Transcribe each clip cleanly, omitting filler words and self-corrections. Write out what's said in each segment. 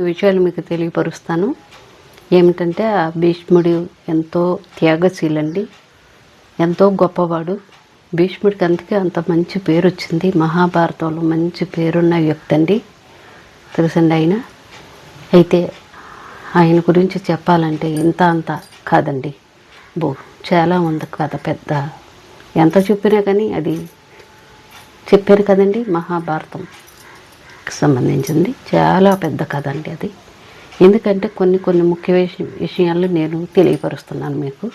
ఈ విషయాలు మీకు తెలియపరుస్తాను. ఏమిటంటే ఆ భీష్ముడు ఎంతో త్యాగశీలండి, ఎంతో గొప్పవాడు. భీష్ముడికి అందుకే అంత మంచి పేరు వచ్చింది. మహాభారతంలో మంచి పేరున్న వ్యక్తి అండి, తెలుసండి ఆయన. అయితే ఆయన గురించి చెప్పాలంటే ఇంత అంత కాదండి, చాలా ఉంది కథ. పెద్ద ఎంత చెప్పినా కానీ అది చెప్పారు కదండి, మహాభారతంకి సంబంధించింది చాలా పెద్ద కథ అండి అది. ఎందుకంటే కొన్ని ముఖ్య విషయాలు నేను తెలియపరుస్తున్నాను మీకు.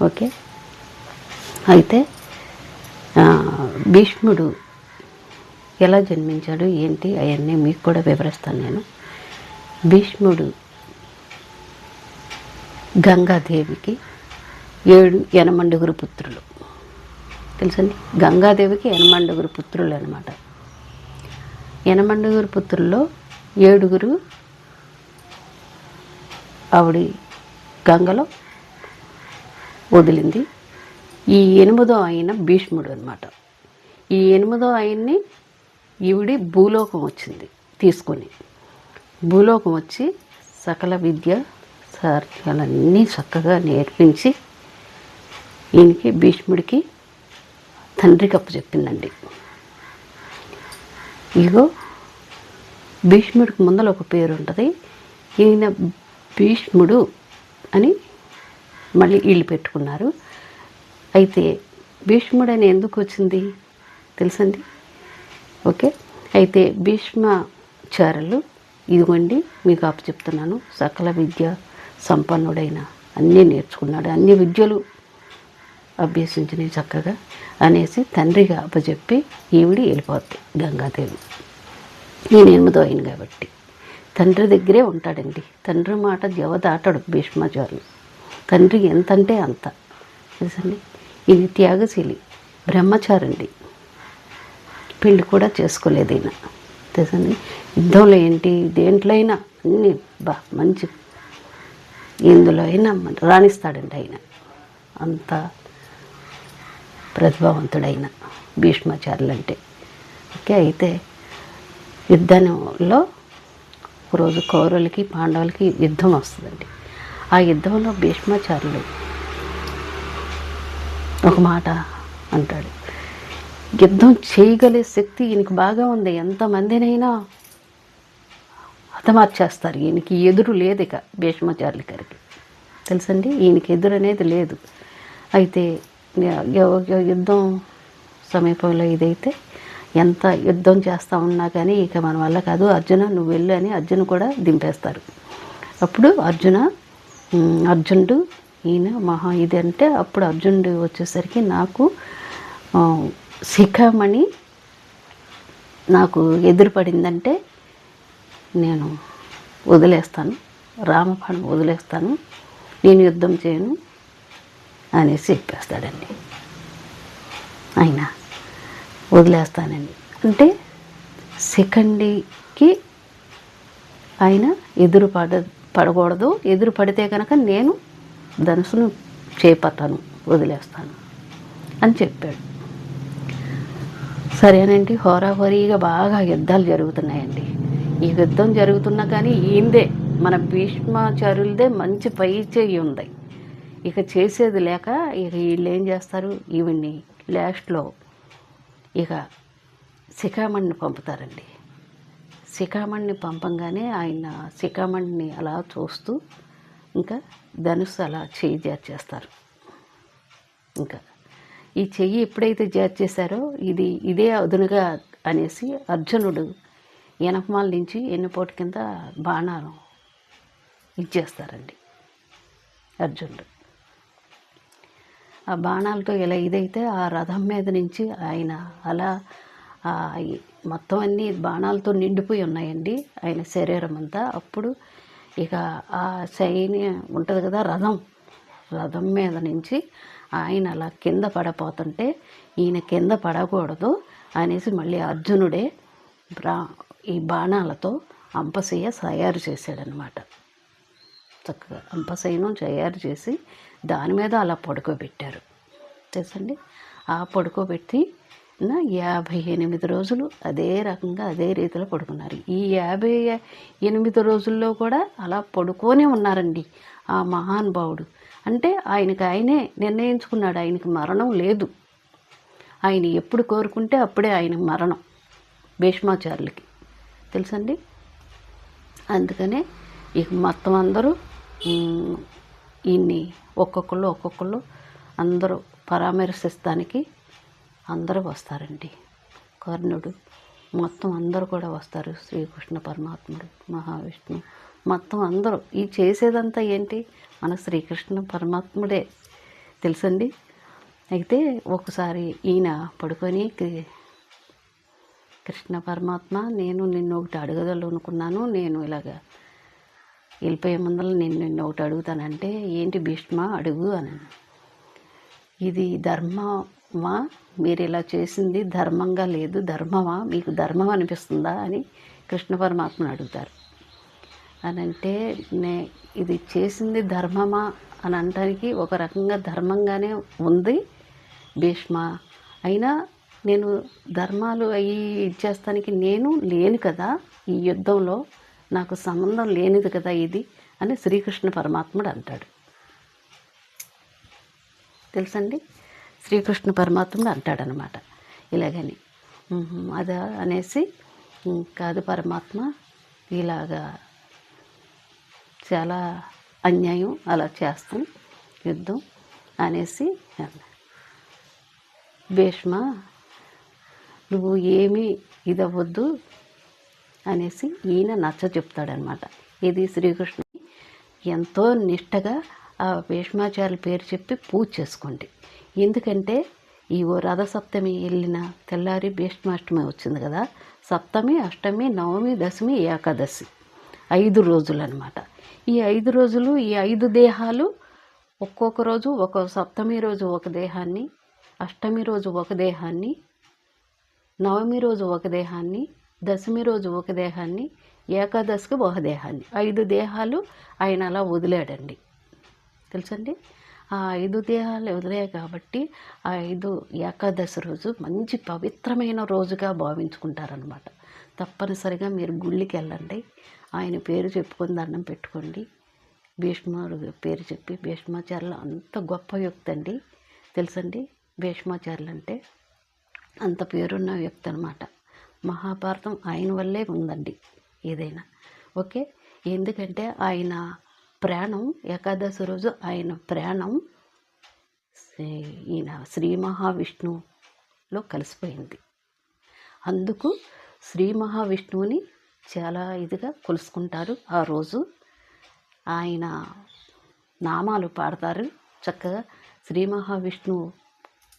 ఓకే, అయితే భీష్ముడు ఎలా జన్మించాడు ఏంటి అవన్నీ మీకు కూడా వివరిస్తాను నేను. భీష్ముడు గంగాదేవికి 7 పుత్రులు, తెలుసండి. గంగాదేవికి 8 పుత్రులు అనమాట. 8 పుత్రుల్లో 7 ఆవిడ గంగలో వదిలింది. ఈ 8వ ఆయన భీష్ముడు అనమాట. ఈ 8వ ఆయన్ని ఈవిడి భూలోకం వచ్చింది తీసుకొని. భూలోకం వచ్చి సకల విద్య సార్యాలన్నీ చక్కగా నేర్పించి ఈయనకి భీష్ముడికి తండ్రికి అప్పచెప్పిందండి. ఇగో భీష్ముడికి ముందర ఒక పేరు ఉంటుంది. ఈయన భీష్ముడు అని మళ్ళీ వీళ్ళు పెట్టుకున్నారు. అయితే భీష్ముడు అని ఎందుకు వచ్చింది తెలుసండి. ఓకే, అయితే భీష్మాచార్యులు ఇదిగోండి మీకు అప్పచెప్తున్నాను, సకల విద్య సంపన్నుడైన, అన్నీ నేర్చుకున్నాడు, అన్ని విద్యలు అభ్యసించినవి చక్కగా అనేసి తండ్రిగా అప్పచెప్పి ఈవిడి వెళ్ళిపోద్ది గంగాదేవి. నేను 8వ ఆయన కాబట్టి తండ్రి దగ్గరే ఉంటాడండి. తండ్రి మాట జవదాటాడు భీష్మాచార్యులు. తండ్రి ఎంతంటే అంత, తెలుసండి. ఈయన త్యాగశీలి, బ్రహ్మచారండి, పెళ్లి కూడా చేసుకోలేదు ఈయన, తెలుసండి. యుద్ధంలో ఏంటి దేంట్లో అయినా అన్నీ మంచి, ఎందులో అయినా రాణిస్తాడండి ఆయన. అంత ప్రతిభావంతుడైన భీష్మాచార్యులు అంటే. ఓకే, అయితే యుద్ధంలో ఒకరోజు కౌరవులకి పాండవులకి యుద్ధం వస్తుందండి. ఆ యుద్ధంలో భీష్మాచార్యులు ఒక మాట అంటాడు. యుద్ధం చేయగలే శక్తి ఈయనకి బాగా ఉంది, ఎంతమందినైనా హతమార్చేస్తారు. ఈయనకి ఎదురు లేదు ఇక భీష్మాచార్యుల గారికి, తెలుసండి. ఈయనకి ఎదురు అనేది లేదు. అయితే యుద్ధం సమీపంలో ఇదైతే ఎంత యుద్ధం చేస్తూ ఉన్నా కానీ ఇక మన వల్ల కాదు, అర్జున నువ్వు వెళ్ళు అని అర్జును కూడా దింపేస్తారు. అప్పుడు అర్జునుడు ఈయన ఇది అంటే అప్పుడు అర్జునుడు వచ్చేసరికి నాకు శిఖామణి నాకు ఎదురుపడిందంటే నేను వదిలేస్తాను, రామబాణం వదిలేస్తాను, నేను యుద్ధం చేయను అనేసి చెప్పేస్తాడండి. ఆయన వదిలేస్తానండి అంటే శిఖండికి ఆయన పడకూడదు, ఎదురు పడితే కనుక నేను ధనుసును చేపట్టాను, వదిలేస్తాను అని చెప్పాడు. సరేనండి, హోరాహోరీగా బాగా యుద్ధాలు జరుగుతున్నాయండి. ఈ యుద్ధం జరుగుతున్నా కానీ ఈయనదే, మన భీష్మాచార్యులదే మంచి పై చేయి ఉంది. ఇక చేసేది లేక ఇక వీళ్ళు ఏం చేస్తారు, ఈవిడ్ని లాస్ట్లో ఇక శిఖామణిని పంపుతారండి. శిఖామణిని పంపంగానే ఆయన శిఖామణిని అలా చూస్తూ ఇంకా ధనుస్సు అలా చెయ్యి చేర్చేస్తారు. ఇంకా ఈ చెయ్యి ఎప్పుడైతే చేర్చేశారో ఇదే అదునుగా అనేసి అర్జునుడు ఎనకమాల నుంచి ఎన్నిపోటు కింద బాణాలు ఇచ్చేస్తారండి. అర్జునుడు ఆ బాణాలతో ఇలా ఇదైతే ఆ రథం మీద నుంచి ఆయన అలా మొత్తం అన్ని బాణాలతో నిండిపోయి ఉన్నాయండి ఆయన శరీరం అంతా. అప్పుడు ఇక ఆ సైన్యం ఉంటుంది కదా, రథం మీద నుంచి ఆయన అలా కింద పడిపోతుంటే ఈయన కింద పడకూడదు అనేసి మళ్ళీ అర్జునుడే ఈ బాణాలతో అంపశయ్య తయారు చేశాడనమాట. చక్కగా అంపశయ్యను తయారు చేసి దాని మీద అలా పడుకోబెట్టారు, తెలుసండి. ఆ పడుకోబెట్టి 58 రోజులు అదే రకంగా అదే రీతిలో పడుకున్నారు. ఈ 58 రోజుల్లో కూడా అలా పడుకొనే ఉన్నారండి ఆ మహానుభావుడు. అంటే ఆయనకి ఆయనే నిర్ణయించుకున్నాడు, ఆయనకి మరణం లేదు. ఆయన ఎప్పుడు కోరుకుంటే అప్పుడే ఆయన మరణం భీష్మాచార్యులకి, తెలుసండి. అందుకనే ఇక మొత్తం అందరూ ఈయన్ని ఒక్కొక్కళ్ళు అందరూ పరామర్శిస్తానికి అందరూ వస్తారండి. కర్ణుడు మొత్తం అందరూ కూడా వస్తారు. శ్రీకృష్ణ పరమాత్ముడు, మహావిష్ణు మొత్తం అందరూ. ఈ చేసేదంతా ఏంటి? మన శ్రీకృష్ణ పరమాత్ముడే, తెలుసండి. అయితే ఒకసారి ఈయన పడుకొని, కృష్ణ పరమాత్మ, నేను నిన్ను ఒకటి అడగదలనుకున్నాను, నేను ఇలాగా వెళ్ళిపోయే ముందర నేను నిన్ను ఒకటి అడుగుతానంటే, ఏంటి భీష్మ అడుగు అని. ఇది ధర్మమా? మీరు ఇలా చేసింది ధర్మంగా లేదు, ధర్మమా? మీకు ధర్మం అనిపిస్తుందా అని కృష్ణ పరమాత్మను అడుగుతారు. అని అంటే, ఇది చేసింది ధర్మమా అని అనటానికి ఒక రకంగా ధర్మంగానే ఉంది భీష్మ. అయినా నేను ధర్మాలు అవి ఇచ్చేస్తానికి నేను లేను కదా, ఈ యుద్ధంలో నాకు సంబంధం లేనిది కదా ఇది అని శ్రీకృష్ణ పరమాత్ముడు అంటాడు, తెలుసండి. శ్రీకృష్ణ పరమాత్ముడు అంటాడనమాట ఇలాగని. అది అనేసి, కాదు పరమాత్మ, ఇలాగా చాలా అన్యాయం, అలా చేస్తాం యుద్ధం అనేసి, భీష్మ నువ్వు ఏమీ ఇదవ్వద్దు అనేసి ఈయన నచ్చ చెప్తాడనమాట. ఇది శ్రీకృష్ణుని ఎంతో నిష్టగా ఆ భీష్మాచార్యుల పేరు చెప్పి పూజ చేసుకోండి. ఎందుకంటే ఈ రథసప్తమి వెళ్ళిన తెల్లారి భీష్మాష్టమి వచ్చింది కదా, సప్తమి, అష్టమి, నవమి, దశమి, ఏకాదశి 5 రోజులు అనమాట. ఈ 5 రోజులు, ఈ 5 దేహాలు ఒక్కొక్క రోజు, ఒక సప్తమి రోజు ఒక దేహాన్ని, అష్టమి రోజు ఒక దేహాన్ని, నవమి రోజు ఒక దేహాన్ని, దశమి రోజు ఒక దేహాన్ని, ఏకాదశికి ఒక దేహాన్ని, 5 దేహాలు ఆయన అలా వదిలాడండి, తెలుసండి. ఆ 5 దేహాలు వదిలాయి కాబట్టి ఆ 5 ఏకాదశి రోజు మంచి పవిత్రమైన రోజుగా భావించుకుంటారనమాట. తప్పనిసరిగా మీరు గుళ్ళకి వెళ్ళండి, ఆయన పేరు చెప్పుకొని దండం పెట్టుకోండి. భీష్ముడు పేరు చెప్పి, భీష్మాచార్యులు అంత గొప్ప వ్యక్తి అండి, తెలుసండి. భీష్మాచార్యులు అంటే అంత పేరున్న వ్యక్తి అనమాట. మహాభారతం ఆయన వల్లే ఉందండి ఏదైనా, ఓకే. ఎందుకంటే ఆయన ప్రాణం ఏకాదశి రోజు ఆయన ప్రాణం ఈయన శ్రీ మహావిష్ణువులో కలిసిపోయింది. అందుకు శ్రీ మహావిష్ణువుని చాలా ఇదిగా కొలుసుకుంటారు. ఆ రోజు ఆయన నామాలు పాడతారు చక్కగా. శ్రీ మహావిష్ణువు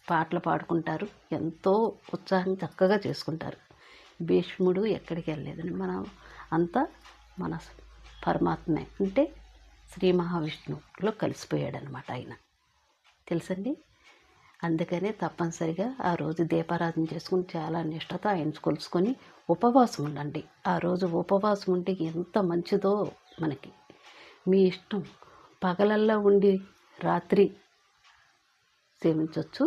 పాటలు పాడుకుంటారు, ఎంతో ఉత్సాహం చక్కగా చేసుకుంటారు. భీష్ముడు ఎక్కడికి వెళ్ళలేదని, అంతా మన పరమాత్మే అంటే శ్రీ మహావిష్ణువులో కలిసిపోయాడనమాట ఆయన, తెలుసండి. అందుకనే తప్పనిసరిగా ఆ రోజు దీపారాధన చేసుకుని చాలా నిష్టతో ఆయన కొలుసుకొని ఉపవాసం ఉండండి. ఆ రోజు ఉపవాసం ఉంటే ఎంత మంచిదో మనకి. మీ ఇష్టం, పగలల్లా ఉండి రాత్రి సేవించవచ్చు,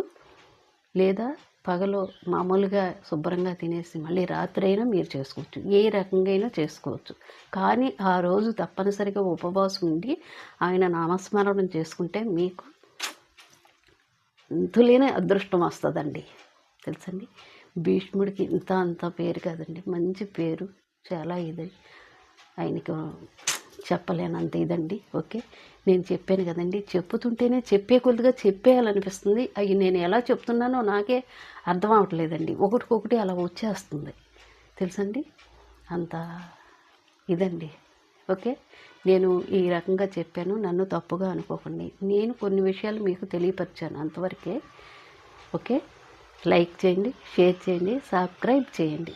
లేదా పగలు మామూలుగా శుభ్రంగా తినేసి మళ్ళీ రాత్రి అయినా మీరు చేసుకోవచ్చు, ఏ రకంగా అయినా చేసుకోవచ్చు. కానీ ఆ రోజు తప్పనిసరిగా ఉపవాసం ఉండి ఆయన నామస్మరణం చేసుకుంటే మీకు అంతులేని అదృష్టం వస్తుందండి, తెలుసండి. భీష్ముడికి అంత పేరు కాదండి, మంచి పేరు, చాలా ఇది ఆయనకి చెప్పలేనంత ఇదండి, ఓకే. నేను చెప్పాను కదండి, చెప్పుతుంటేనే చెప్పే కొద్దిగా చెప్పేయాలనిపిస్తుంది. అవి నేను ఎలా చెప్తున్నానో నాకే అర్థం అవ్వట్లేదండి, ఒకటికొకటి అలా వచ్చేస్తుంది, తెలుసండి. అంత ఇదండి, ఓకే. నేను ఈ రకంగా చెప్పాను, నన్ను తప్పుగా అనుకోకండి. నేను కొన్ని విషయాలు మీకు తెలియపరిచాను అంతవరకే, ఓకే. లైక్ చేయండి, షేర్ చేయండి, సబ్స్క్రైబ్ చేయండి.